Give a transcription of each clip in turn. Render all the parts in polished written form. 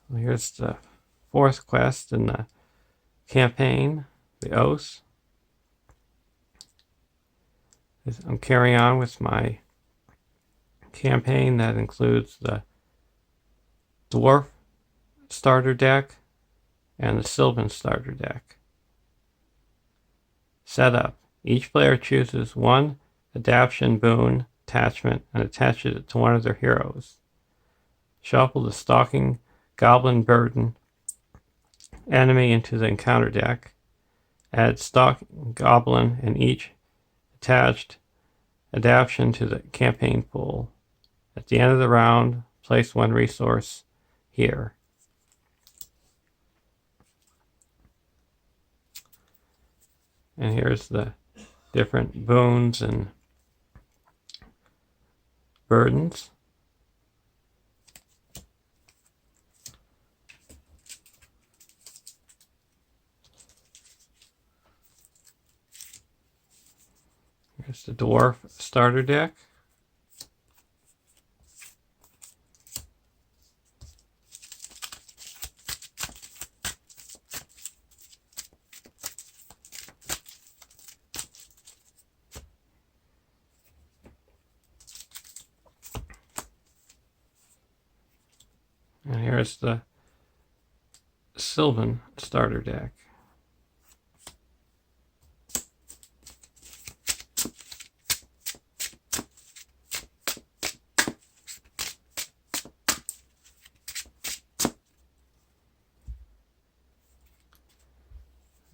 Well, here's the fourth quest in the campaign, the Oath. I'm carrying on with my campaign that includes the Dwarf starter deck and the Sylvan starter deck. Setup. Each player chooses one adaptation boon attachment and attaches it to one of their heroes. Shuffle the Stalking Goblin Burden enemy into the encounter deck. Add Stalking Goblin and each attached adaptation to the campaign pool. At the end of the round, place one resource here. And here's the different boons and burdens. Here's the Dwarf starter deck. And here's the Sylvan starter deck.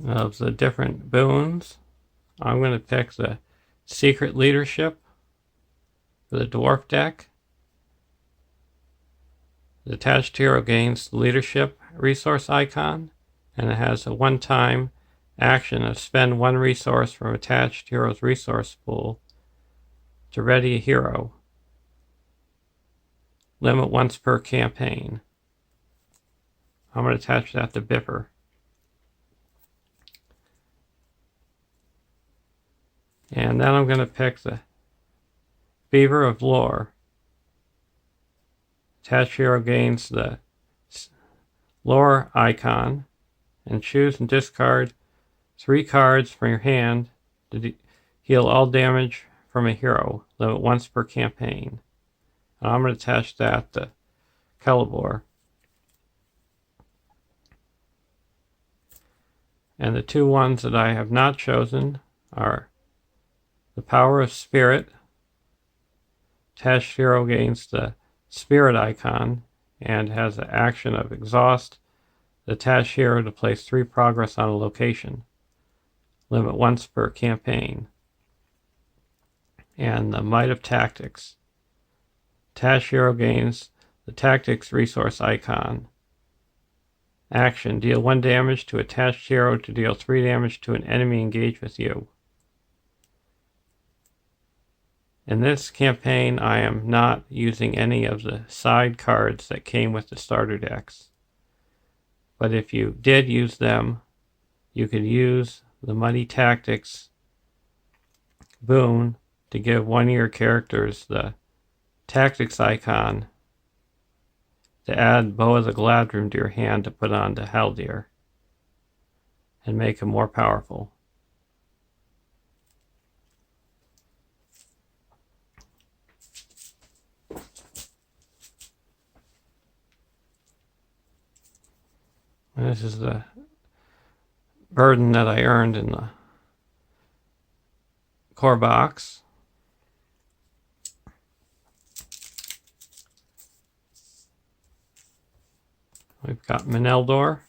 Of the different boons, I'm going to pick the Secret Leadership for the Dwarf deck. The attached hero gains the leadership resource icon, and it has a one-time action of spend one resource from attached hero's resource pool to ready a hero. Limit once per campaign. I'm going to attach that to Biffer. And then I'm going to pick the Beaver of Lore. Attached hero gains the lore icon, and choose and discard 3 cards from your hand to heal all damage from a hero. Limit once per campaign. And I'm going to attach that to Celeborn. And the 2 ones that I have not chosen are the Power of Spirit. Attached hero gains the Spirit icon and has the action of exhaust the attached hero to place 3 progress on a location. Limit once per campaign. And the Might of Tactics. Attached hero gains the Tactics resource icon. Action. Deal 1 damage to attached hero to deal 3 damage to an enemy engaged with you. In this campaign, I am not using any of the side cards that came with the starter decks. But if you did use them, you could use the Mighty Tactics boon to give one of your characters the Tactics icon to add Bow of the Gladrim to your hand to put on to Haldir and make him more powerful. And this is the burden that I earned in the core box. We've got Meneldor.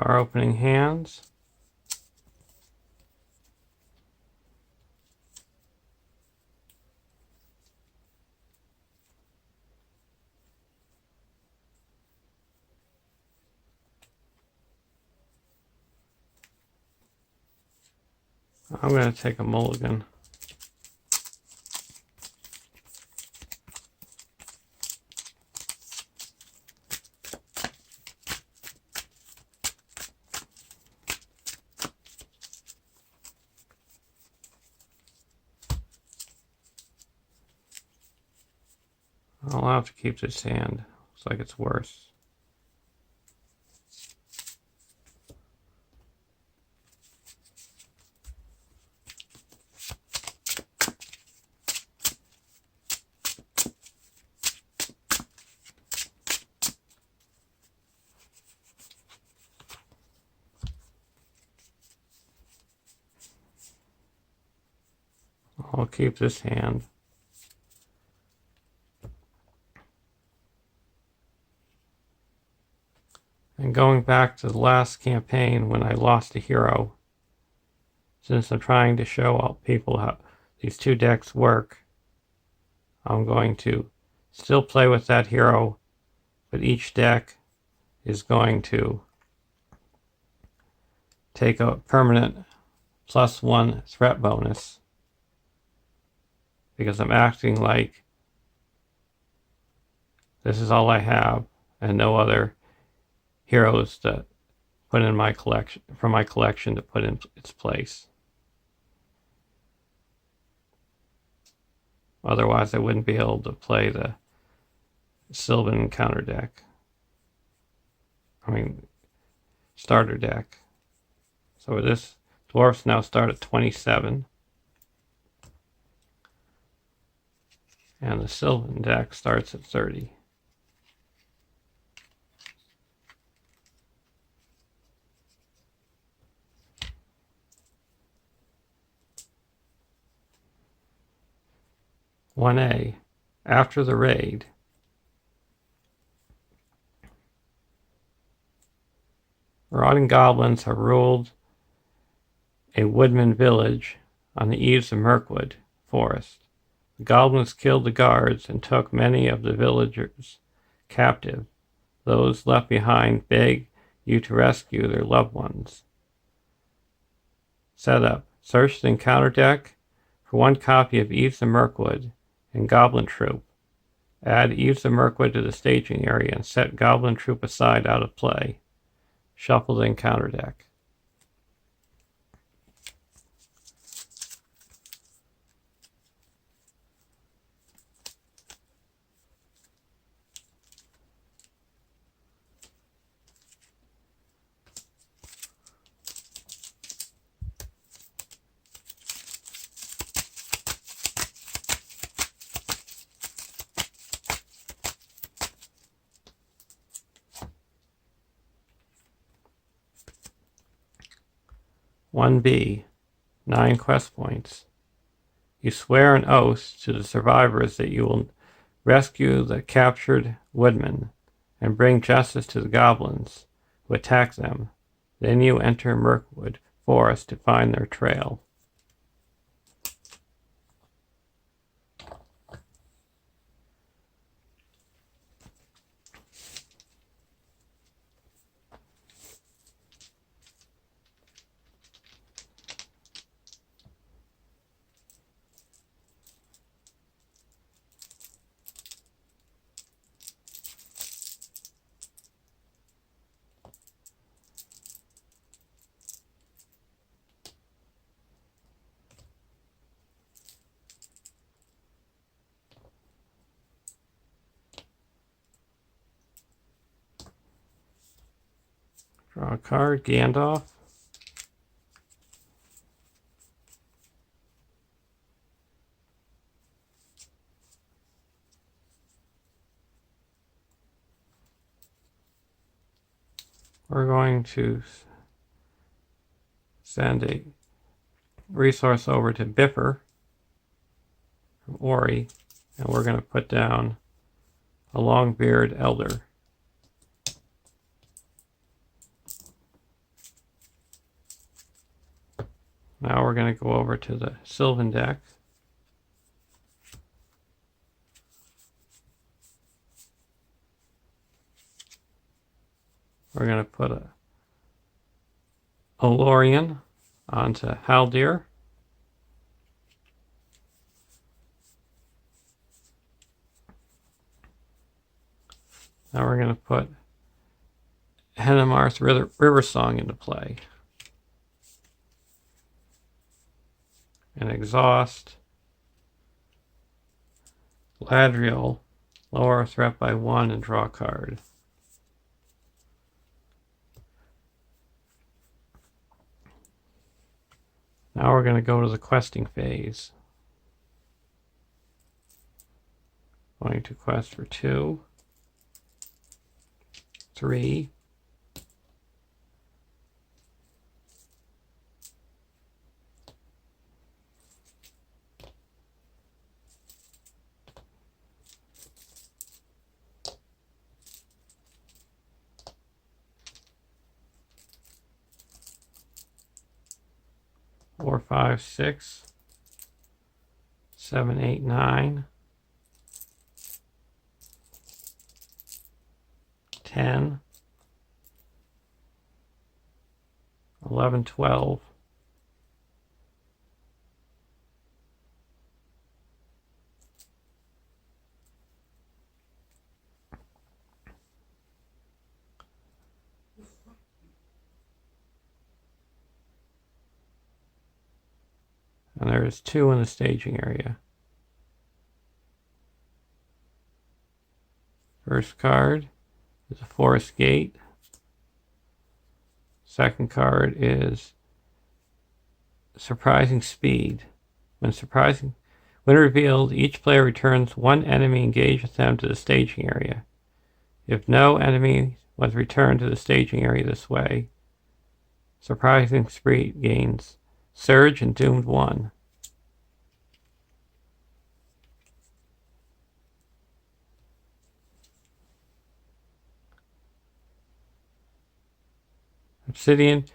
our opening hands. I'm going to take a mulligan. I'll have to keep this hand. Looks like it's worse. I'll keep this hand. And going back to the last campaign when I lost a hero, since I'm trying to show people how these two decks work, I'm going to still play with that hero, but each deck is going to take a permanent +1 threat bonus, because I'm acting like this is all I have and no other heroes to put in my collection, from my collection, to put in its place. Otherwise I wouldn't be able to play the Sylvan counter deck. Starter deck. So this dwarfs now start at 27. And the Sylvan deck starts at 30. (1A) After the raid, marauding goblins have ruled a woodman village on the eaves of Mirkwood forest. The goblins killed the guards and took many of the villagers captive. Those left behind beg you to rescue their loved ones. Setup: search the encounter deck for one copy of Eves of Mirkwood and Goblin Troop. Add Eves of Mirkwood to the staging area and set Goblin Troop aside out of play. Shuffle the encounter deck. (1B) 9 quest points. You swear an oath to the survivors that you will rescue the captured woodmen and bring justice to the goblins who attack them. Then you enter Mirkwood forest to find their trail. Draw a card, Gandalf. We're going to send a resource over to Biffer from Ori, and we're going to put down a Longbeard Elder. Now we're going to go over to the Sylvan deck. We're going to put a Olorian onto Haldir. Now we're going to put Henemar's River Song into play. And exhaust Galadriel, lower our threat by 1 and draw a card. Now we're going to go to the questing phase. Going to quest for 2, 3, 4, 5, 6, 7, 8, 9, 10, 11, 12, 'and there's 2 in the staging area. First card is a Forest Gate. Second card is Surprising Speed. When revealed, each player returns 1 enemy engaged with them to the staging area. If no enemy was returned to the staging area this way, Surprising Speed gains Surge and Doomed 1. Obsidian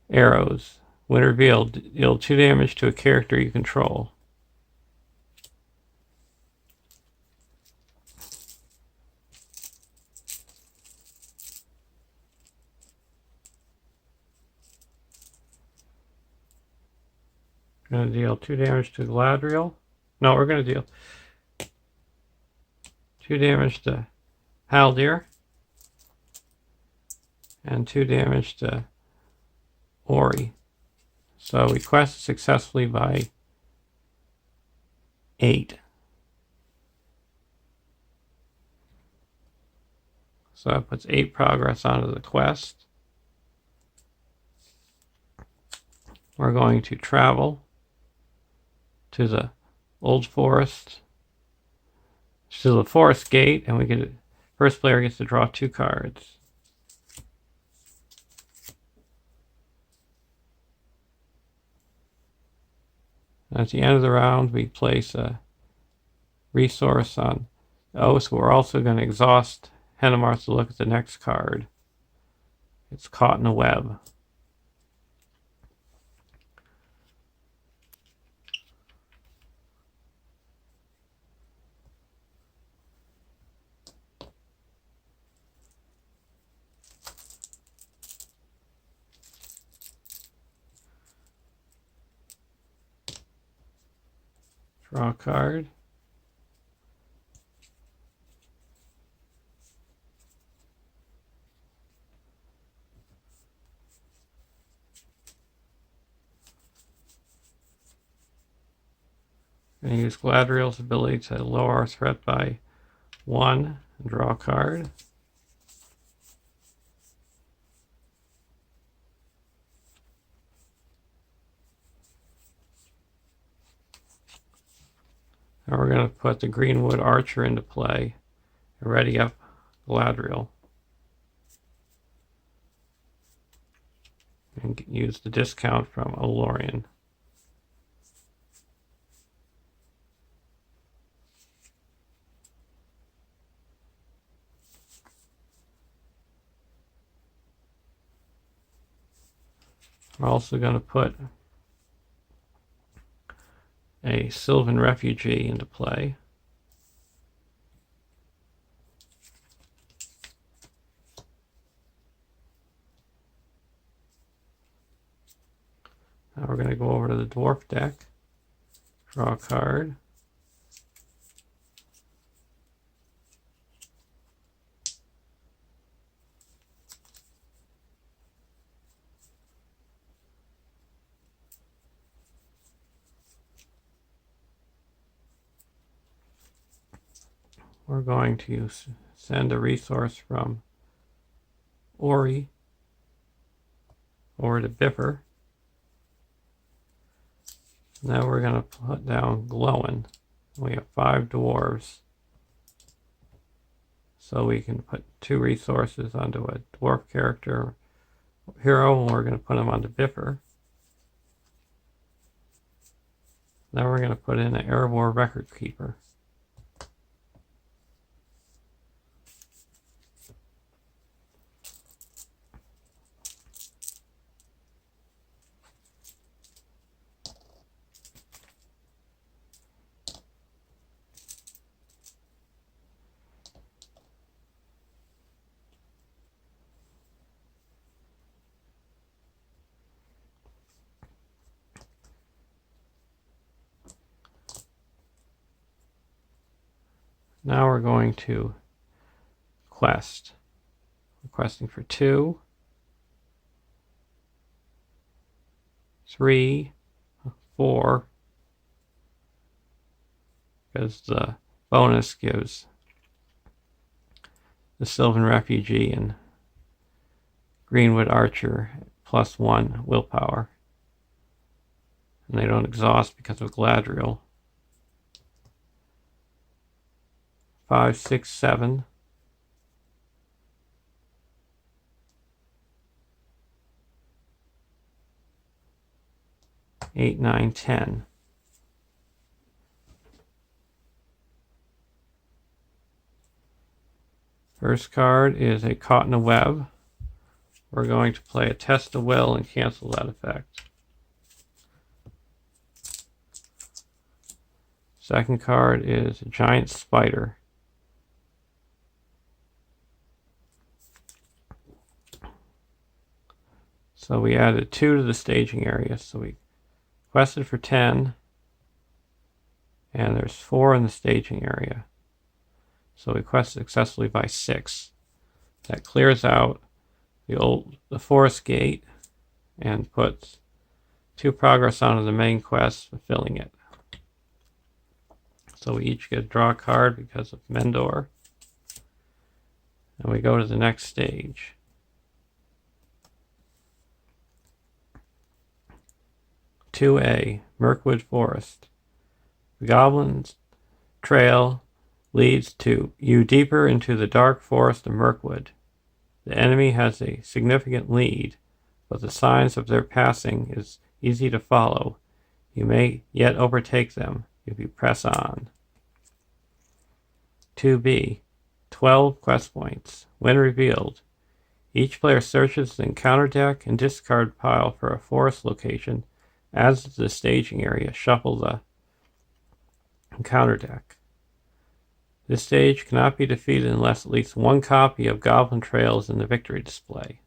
Arrows. When revealed, deal 2 damage to a character you control. Going to deal 2 damage to Galadriel. No, we're going to deal 2 damage to Haldir. And 2 damage to Ori. So we quest successfully by 8. So that puts 8 progress onto the quest. We're going to travel to the Old Forest, to the Forest Gate, and we get first player gets to draw 2 cards. At the end of the round, we place a resource on O, so we're also going to exhaust Henemar to look at the next card. It's Caught in a Web. Draw a card. I'm going to use Galadriel's ability to lower our threat by 1 and draw a card. Now we're going to put the Greenwood Archer into play and ready up Galadriel. And use the discount from Olorian. We're also going to put a Sylvan Refugee into play. Now we're going to go over to the Dwarf deck, draw a card. We're going to send a resource from Ori over to Biffer. Now we're going to put down Glowin. We have 5 dwarves. So we can put 2 resources onto a dwarf character hero, and we're going to put them onto Biffer. Now we're going to put in an Erebor Record Keeper. Now we're going to quest. Requesting for 2, 3, 4, because the bonus gives the Sylvan Refugee and Greenwood Archer +1 willpower. And they don't exhaust because of Gladriel. 5, 6, 7. 8, 9, 10. First card is a Caught in a Web. We're going to play a Test of Will and cancel that effect. Second card is a Giant Spider. So we added 2 to the staging area. So we quested for 10, and there's 4 in the staging area. So we quest successfully by 6. That clears out the forest gate and puts 2 progress onto the main quest, fulfilling it. So we each get a draw card because of Mendor. And we go to the next stage. (2A) Mirkwood Forest. The Goblin's trail leads you deeper into the dark forest of Mirkwood. The enemy has a significant lead, but the signs of their passing is easy to follow. You may yet overtake them if you press on. (2B) 12 quest points. When revealed, each player searches the encounter deck and discard pile for a forest location, adds to the staging area, shuffle the encounter deck. This stage cannot be defeated unless at least 1 copy of Goblin Trail is in the victory display.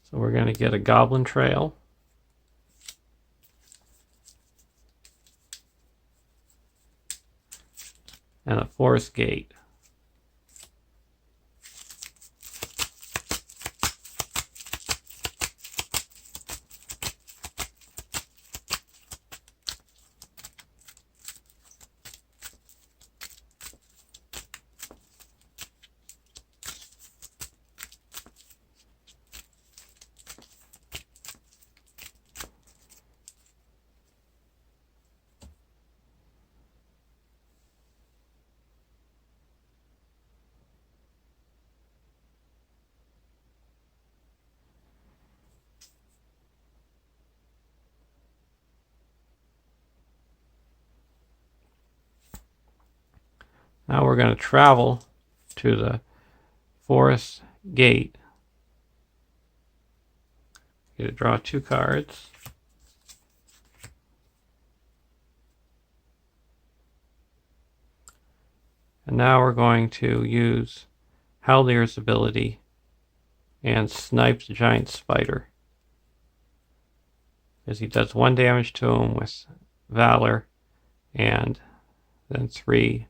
So we're going to get a Goblin Trail. And a forest gate. Now we're going to travel to the forest gate. You're going to draw 2 cards. And now we're going to use Haldir's ability and snipe the giant spider, as he does 1 damage to him with Valor and then 3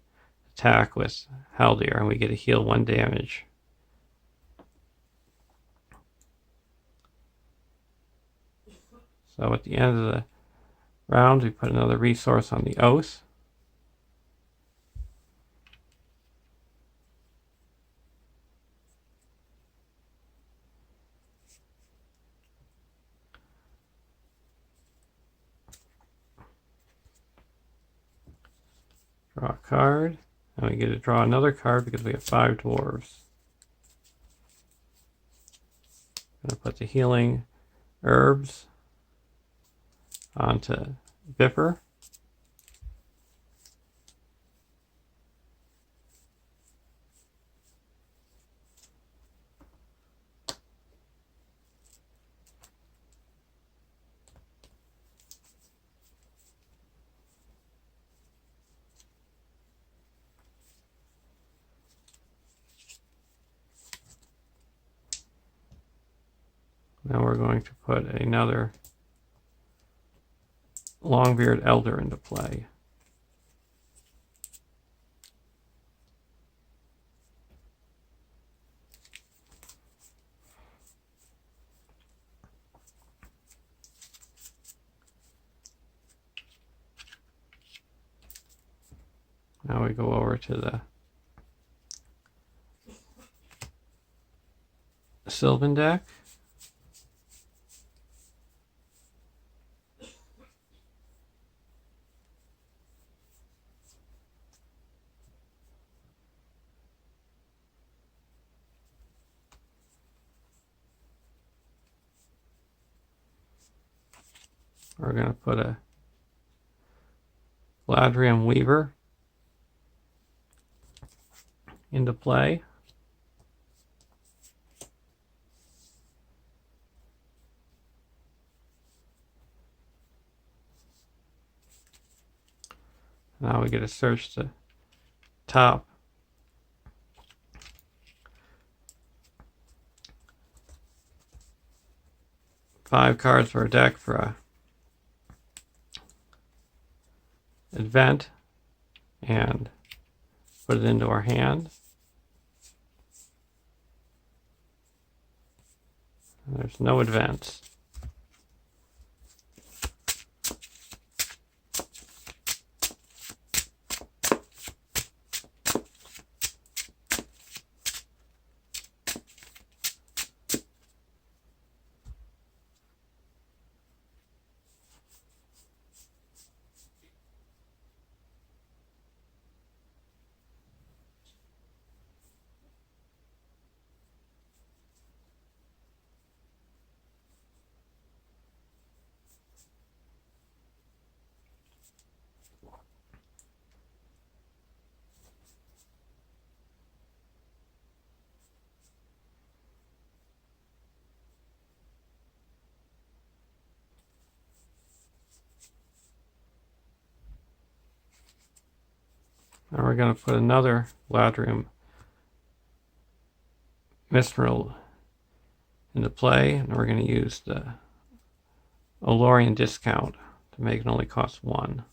attack with Haldir, and we get to heal 1 damage. So at the end of the round, we put another resource on the Oath. Draw a card, and we get to draw another card because we have 5 dwarves. I'm going to put the healing herbs onto Biffer. Now we're going to put another Longbeard Elder into play. Now we go over to the Sylvan deck. We're going to put a Gladrium Weaver into play. Now we get to search the top five cards for a deck for a event and put it into our hand. And there's no events. Now we're going to put another Gladrium Mistral into play, and we're going to use the Olorian discount to make it only cost 1.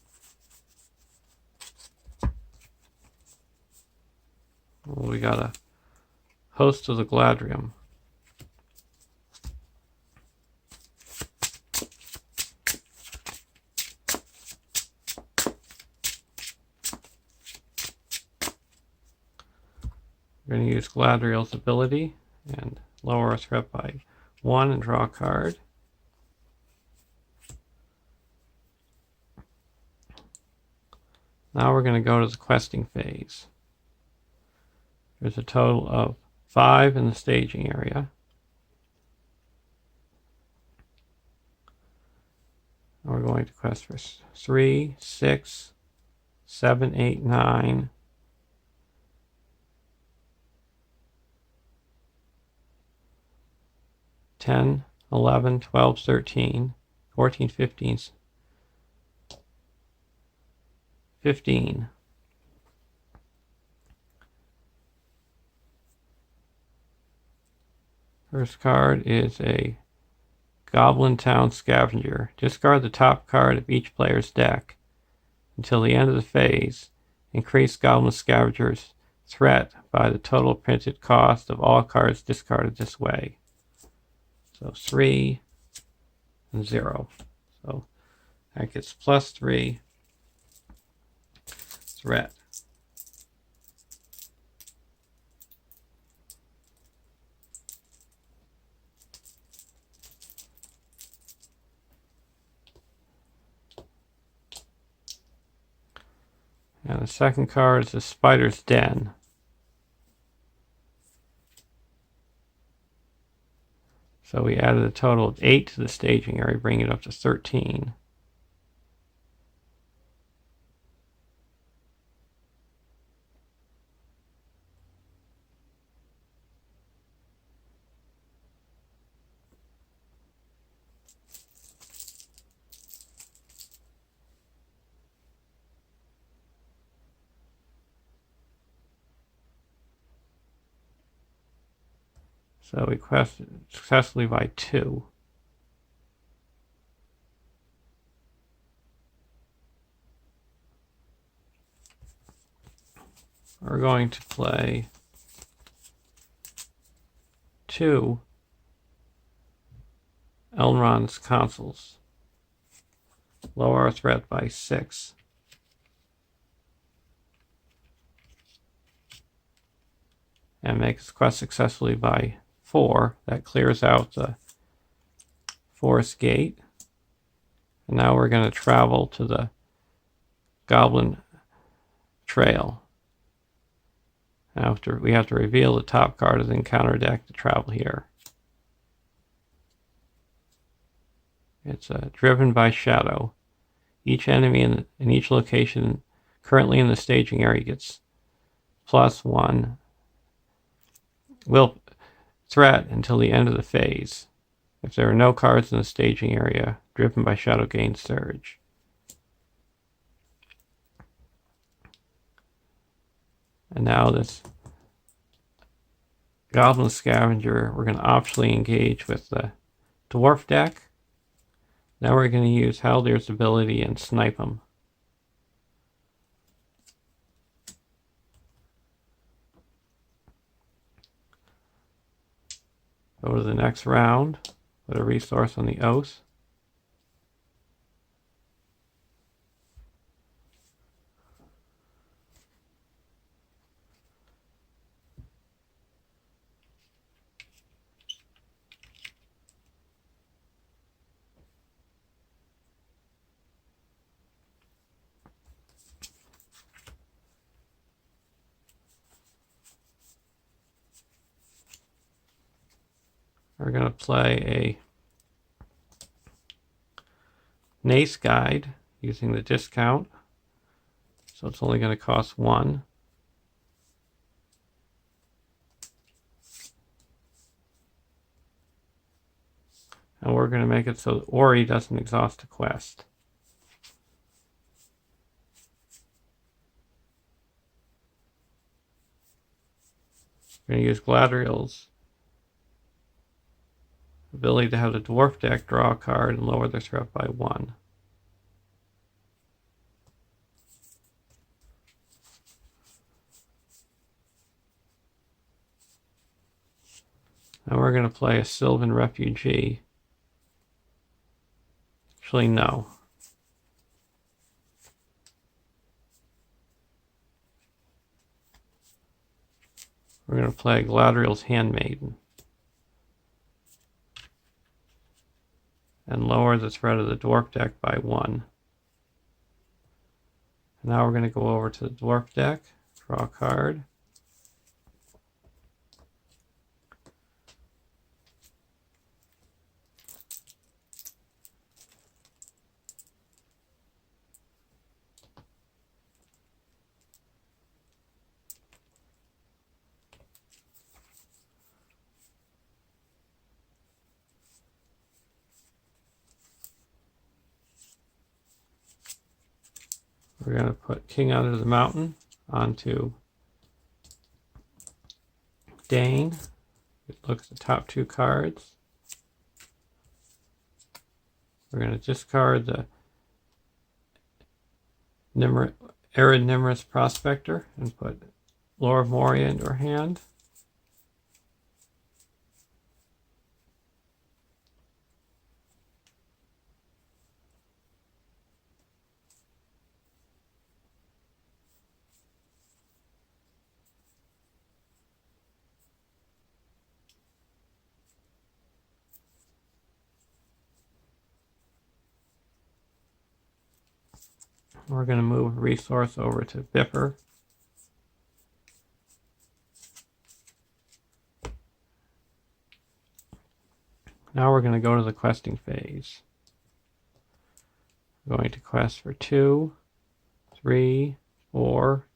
Well, we got a host of the Gladrium. We're going to use Gladriel's ability and lower our threat by 1 and draw a card. Now we're going to go to the questing phase. There's a total of 5 in the staging area. And we're going to quest for 3, 6, 7, 8, 9, 10, 11, 12, 13, 14, 15, 15. First card is a Goblin Town Scavenger. Discard the top card of each player's deck. Until the end of the phase, increase Goblin Scavenger's threat by the total printed cost of all cards discarded this way. So 3 and 0. So that gets +3 threat. And the second card is the Spider's Den. So we added a total of 8 to the staging area, bringing it up to 13. So we quested successfully by 2. We're going to play 2 Elrond's Consuls. Lower our threat by 6. And make this quest successfully by 4. That clears out the forest gate. And now we're going to travel to the Goblin Trail. After we have to reveal the top card of the encounter deck to travel here. It's driven by shadow. Each enemy in each location currently in the staging area gets +1 will threat until the end of the phase. If there are no cards in the staging area, driven by shadow gains surge. And now this Goblin Scavenger, we're going to optionally engage with the Dwarf deck. Now we're going to use Haldir's ability and snipe him. Go to the next round, put a resource on the Oath. We're going to play a Nace Guide using the discount. So it's only going to cost 1. And we're going to make it so that Ori doesn't exhaust a quest. We're going to use Gladriel's ability to have the Dwarf deck draw a card and lower their threat by 1. And we're going to play a Sylvan Refugee. Actually, no. We're going to play Gladriel's Handmaiden. And lower the threat of the Dwarf deck by 1. And now we're going to go over to the Dwarf deck, draw a card. We're going to put King Under the Mountain onto Dane. Look at the top two cards. We're going to discard the Arid Nimrus Prospector and put Lore of Moria into our hand. We're going to move a resource over to Biffer. Now we're going to go to the questing phase. We're going to quest for 2, 3, 4,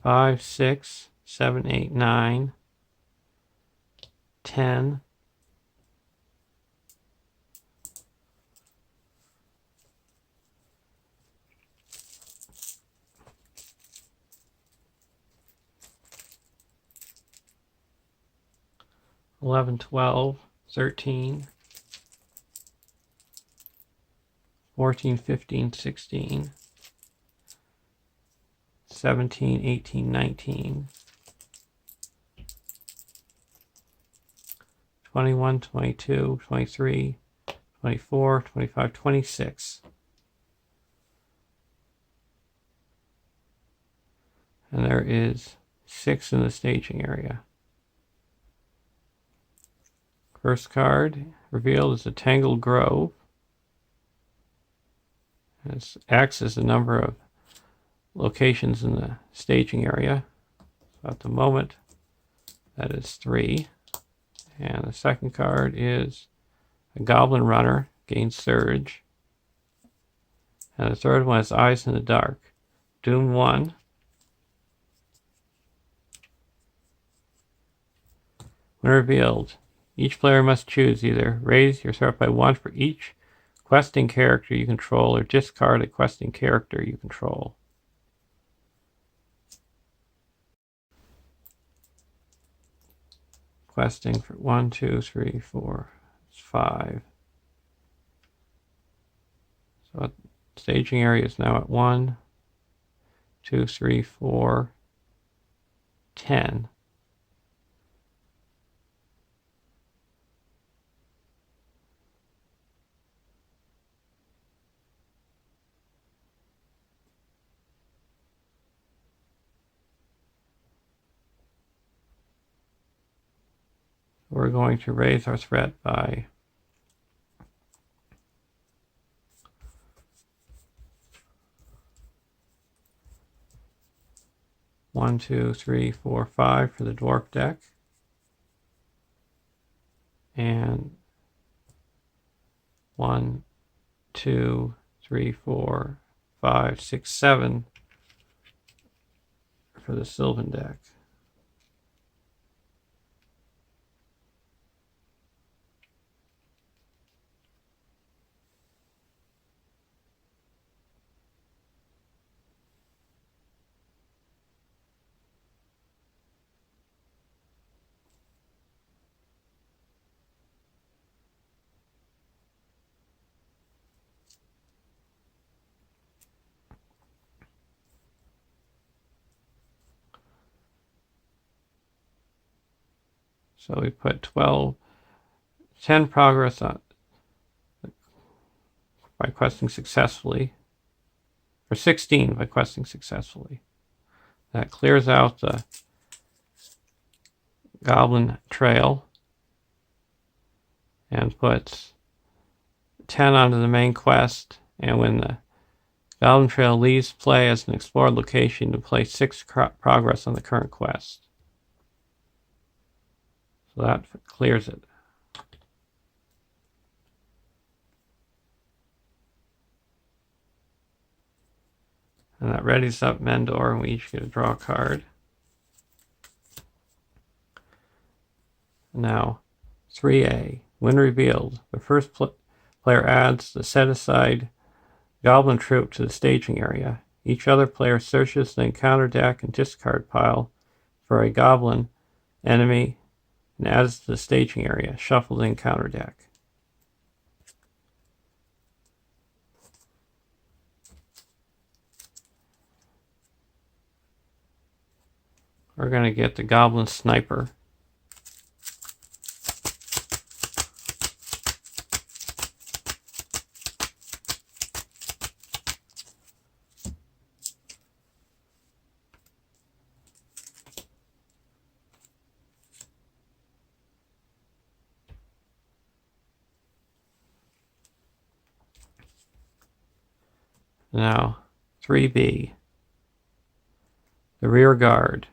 5, 6, 7, 8, 9, 10, 11, 12, 13, 14, 15, 16, 17, 18, 19, 21, 22, 23, 24, 25, 26. And there is 6 in the staging area. First card revealed is a Tangled Grove. It acts as the number of locations in the staging area. So at the moment, that is 3. And the second card is a Goblin Runner, gains Surge. And the third one is Eyes in the Dark. Doom 1. When revealed, each player must choose either raise your threat by 1 for each questing character you control or discard a questing character you control. Questing for 1, 2, 3, 4, 5. So staging area is now at 1, 2, 3, 4, 10. We're going to raise our threat by 1, 2, 3, 4, 5 for the dwarf deck. And 1, 2, 3, 4, 5, 6, 7 for the Sylvan deck. So we put 10 progress on by questing successfully, or 16 by questing successfully. That clears out the Goblin Trail and puts 10 onto the main quest. And when the Goblin Trail leaves play as an explored location, to play 6 progress on the current quest. So that clears it. And that readies up Mendor, and we each get to draw a card. Now, 3A. When revealed, the first player player adds the set-aside goblin troop to the staging area. Each other player searches the encounter deck and discard pile for a goblin enemy and adds to the staging area. Shuffle the encounter deck. We're going to get the goblin sniper. Now, 3B, the rear guard,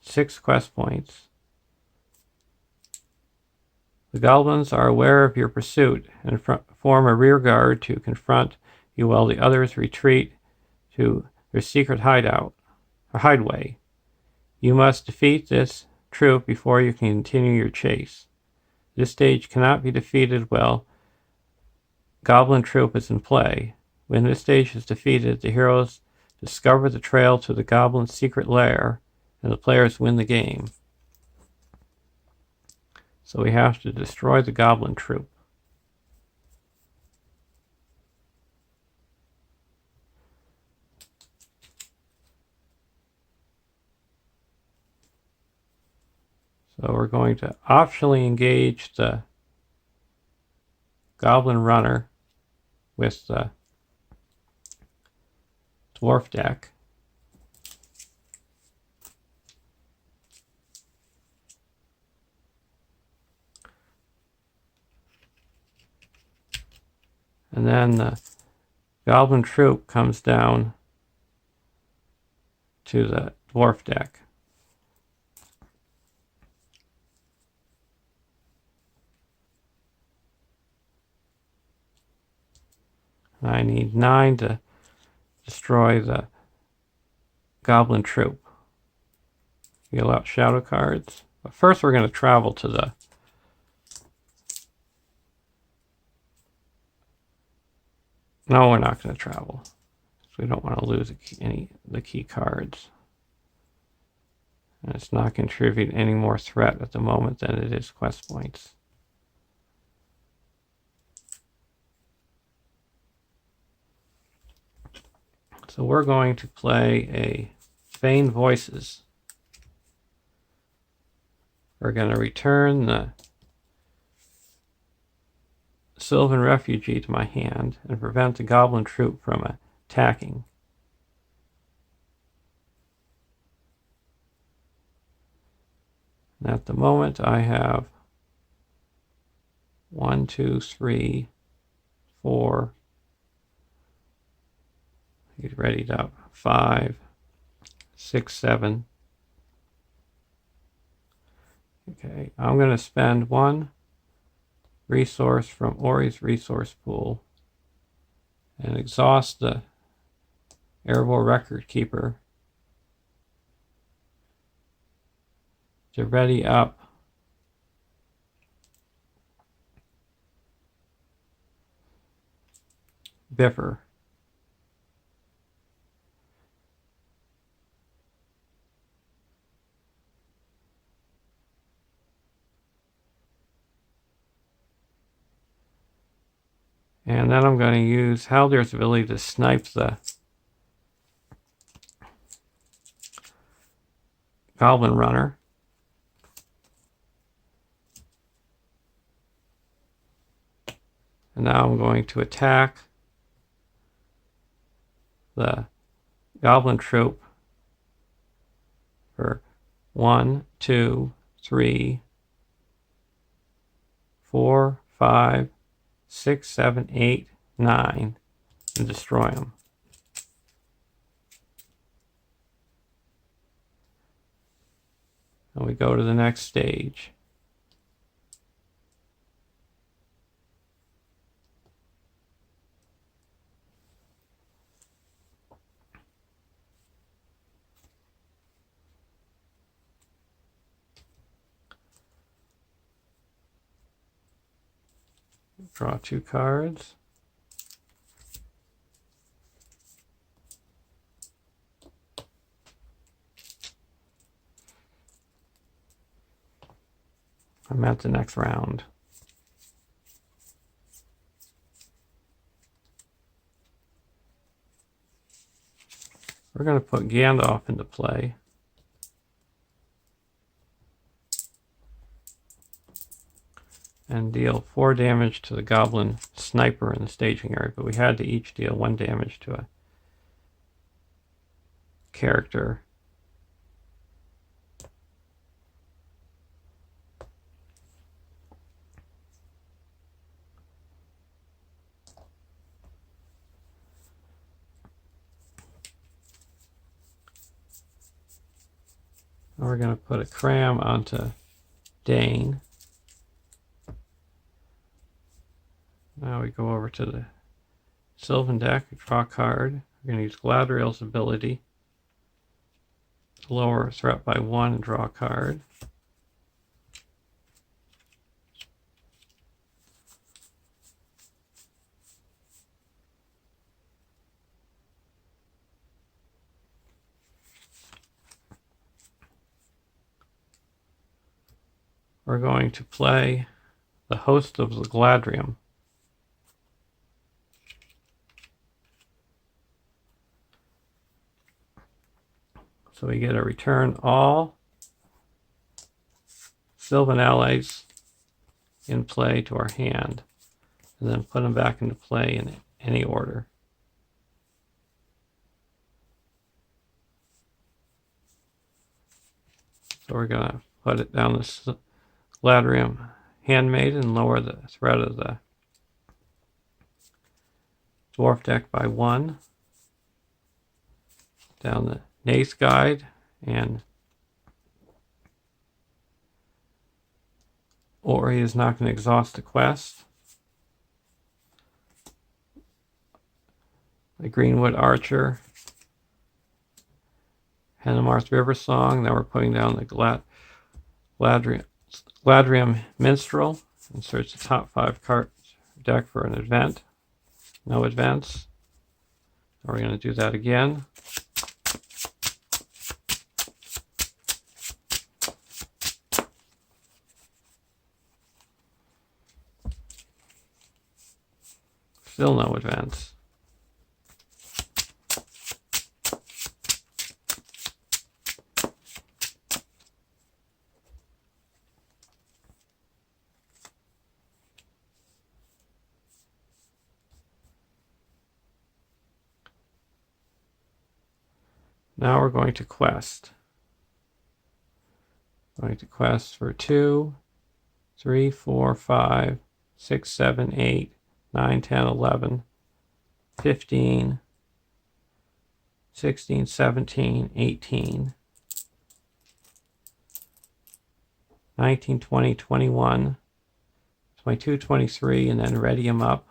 6 quest points. The goblins are aware of your pursuit and form a rear guard to confront you while the others retreat to their secret hideout or hideaway. You must defeat this troop before you can continue your chase. This stage cannot be defeated while goblin troop is in play. When this stage is defeated, the heroes discover the trail to the goblin's secret lair, and the players win the game. So we have to destroy the goblin troop. So we're going to optionally engage the goblin runner with the dwarf deck. And then the goblin troop comes down to the dwarf deck. And I need 9 to destroy the goblin troop. Wheel out shadow cards. But first we're going to travel to the No, we're not going to travel. We don't want to lose any of the key cards. And it's not contributing any more threat at the moment than it is quest points. So we're going to play a Feign Voices. We're going to return the Sylvan Refugee to my hand and prevent the goblin troop from attacking. And at the moment I have 1, 2, 3, 4. Get readied up. 5, 6, 7. Okay, I'm going to spend 1 resource from Ori's resource pool and exhaust the Arable Record Keeper to ready up Biffer. And then I'm going to use Haldir's ability to snipe the Goblin Runner. And now I'm going to attack the Goblin Troop for 1, 2, 3, 4, 5, 6, 7, 8, 9, and destroy them. And we go to the next stage. Draw 2 cards. I'm at the next round. We're going to put Gandalf into play. And deal 4 damage to the goblin sniper in the staging area, but we had to each deal 1 damage to a character. And we're going to put a cram onto Dane. Now we go over to the Sylvan deck, draw a card. We're going to use Galadriel's ability to lower threat by 1 and draw a card. We're going to play the Host of the Galadriel. So we get to return all Sylvan allies in play to our hand, and then put them back into play in any order. So we're going to put it down the Galadriel Handmaid and lower the threat of the Dwarf deck by 1. Down the Nace Guide and Ori is not going to exhaust the quest. The Greenwood Archer, Hennemarth River Song. Now we're putting down the Galadriel Minstrel. Insert the top 5 cards deck for an event. No events. Now we're going to do that again. Still no advance. Now we're going to quest. Going to quest for 2, 3, 4, 5, 6, 7, 8, 9, 10, 11, 15, 16, 17, 18, 19, 20, 21, 22, 23, and then ready them up.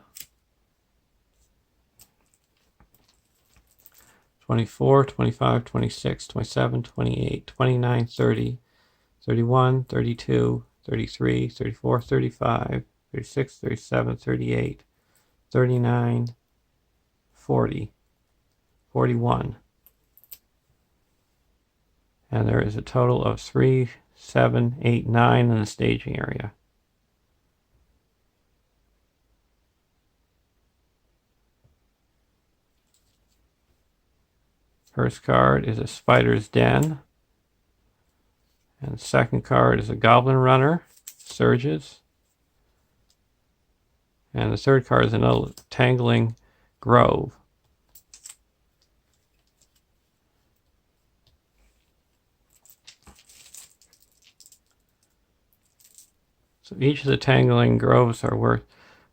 24, 25, 26, 27, 28, 29, 30, 31, 32, 33, 34, 35, 36, 37, 38, 39, 40, 41. And there is a total of 3, 7, 8, 9 in the staging area. First card is a Spider's Den. And the second card is a Goblin Runner, Surges. And the third card is another Tangling Grove. So each of the Tangling Groves are worth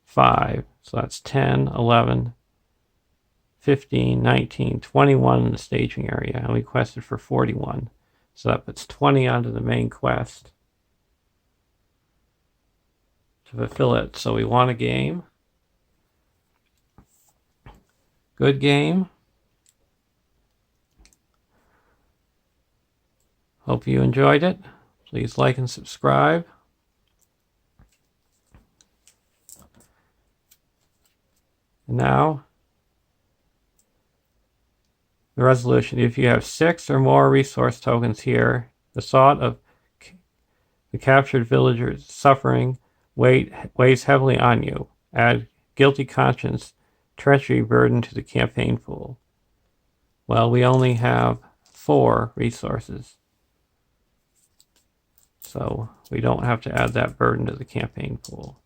5. So that's 10, 11, 15, 19, 21 in the staging area. And we quested for 41. So that puts 20 onto the main quest to fulfill it. So we won a game. Good game. Hope you enjoyed it. Please like and subscribe. And now, the resolution. If you have 6 or more resource tokens here, the thought of the captured villagers' suffering weighs heavily on you. Add guilty conscience, treachery burden to the campaign pool. Well, we only have 4 resources, so we don't have to add that burden to the campaign pool.